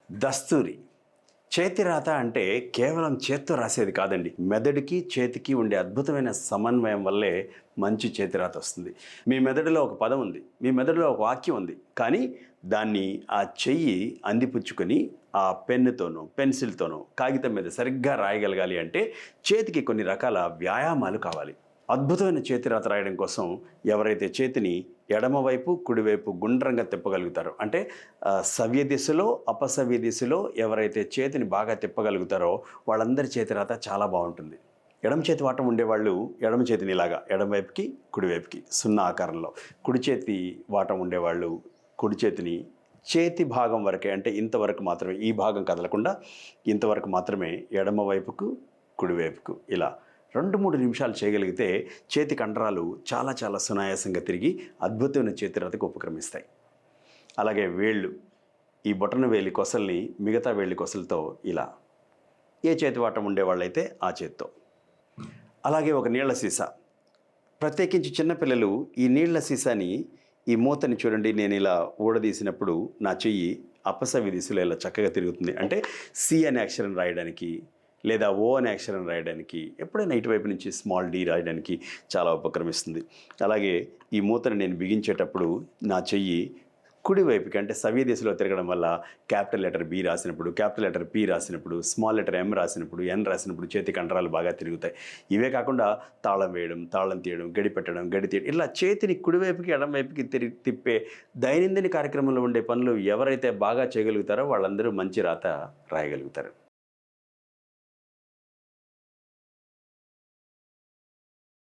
దస్తూరి. చేతి రాత అంటే కేవలం చేత్తో రాసేది కాదండి. మెదడుకి, చేతికి ఉండే అద్భుతమైన సమన్వయం వల్లే మంచి చేతి రాత వస్తుంది. మీ మెదడులో ఒక పదం ఉంది. మీ మెదడులో ఒక వాక్యం ఉంది. కానీ దాన్ని ఆ చెయ్యి అందిపుచ్చుకొని ఆ పెన్నుతోనో, పెన్సిల్‌తోనో కాగితం మీద సరిగ్గా రాయగలగాలి అంటే చేతికి కొన్ని రకాల వ్యాయామాలు కావాలి. అద్భుతమైన చేతి రాత రాయడం కోసం ఎవరైతే చేతిని ఎడమవైపు కుడివైపు గుండ్రంగా తిప్పగలుగుతారో అంటే సవ్య దిశలో అపసవ్య దిశలో ఎవరైతే చేతిని బాగా తిప్పగలుగుతారో వాళ్ళందరి చేతి రాత చాలా బాగుంటుంది. ఎడమ చేతి వాటం ఉండేవాళ్ళు ఎడమ చేతిని ఇలాగా ఎడమవైపుకి కుడివైపుకి సున్నా ఆకారంలో, కుడి చేతి వాటం ఉండేవాళ్ళు కుడి చేతిని చేతి భాగం వరకే అంటే ఇంతవరకు మాత్రమే, ఈ భాగం కదలకుండా ఇంతవరకు మాత్రమే ఎడమ వైపుకు కుడివైపుకు ఇలా 2-3 నిమిషాలు చేయగలిగితే చేతి కండరాలు చాలా చాలా సునాయాసంగా తిరిగి అద్భుతమైన చేతిరాతకు ఉపక్రమిస్తాయి. అలాగే వేళ్ళు, ఈ బొటన వేలి కొసల్ని మిగతా వేలి కొసలతో ఇలా, ఏ చేతి వాటం ఉండేవాళ్ళైతే ఆ చేత్తో. అలాగే ఒక నీళ్ల సీసా, ప్రత్యేకించి చిన్నపిల్లలు ఈ నీళ్ల సీసాని ఈ మూతని చూడండి, నేను ఇలా ఊడదీసినప్పుడు నా చెయ్యి అపసవ్య దిశలో ఇలా చక్కగా తిరుగుతుంది. అంటే సి అనే అక్షరం రాయడానికి లేదా ఓ అనే అక్షరం రాయడానికి, ఎప్పుడైనా ఇటువైపు నుంచి స్మాల్ డి రాయడానికి చాలా ఉపక్రమిస్తుంది. అలాగే ఈ మూతను నేను బిగించేటప్పుడు నా చెయ్యి కుడివైపుకి అంటే సవ్య దిశలో తిరగడం వల్ల క్యాపిటల్ లెటర్ బి రాసినప్పుడు, క్యాపిటల్ లెటర్ పి రాసినప్పుడు, స్మాల్ లెటర్ ఎం రాసినప్పుడు, ఎన్ రాసినప్పుడు చేతి కండరాలు బాగా తిరుగుతాయి. ఇవే కాకుండా తాళం వేయడం, తాళం తీయడం, గడి పెట్టడం, గడి తీయడం, ఇలా చేతిని కుడివైపుకి ఎడమవైపుకి తిప్పే దైనందిన కార్యక్రమంలో ఉండే పనులు ఎవరైతే బాగా చేయగలుగుతారో వాళ్ళందరూ మంచి రాత రాయగలుగుతారు.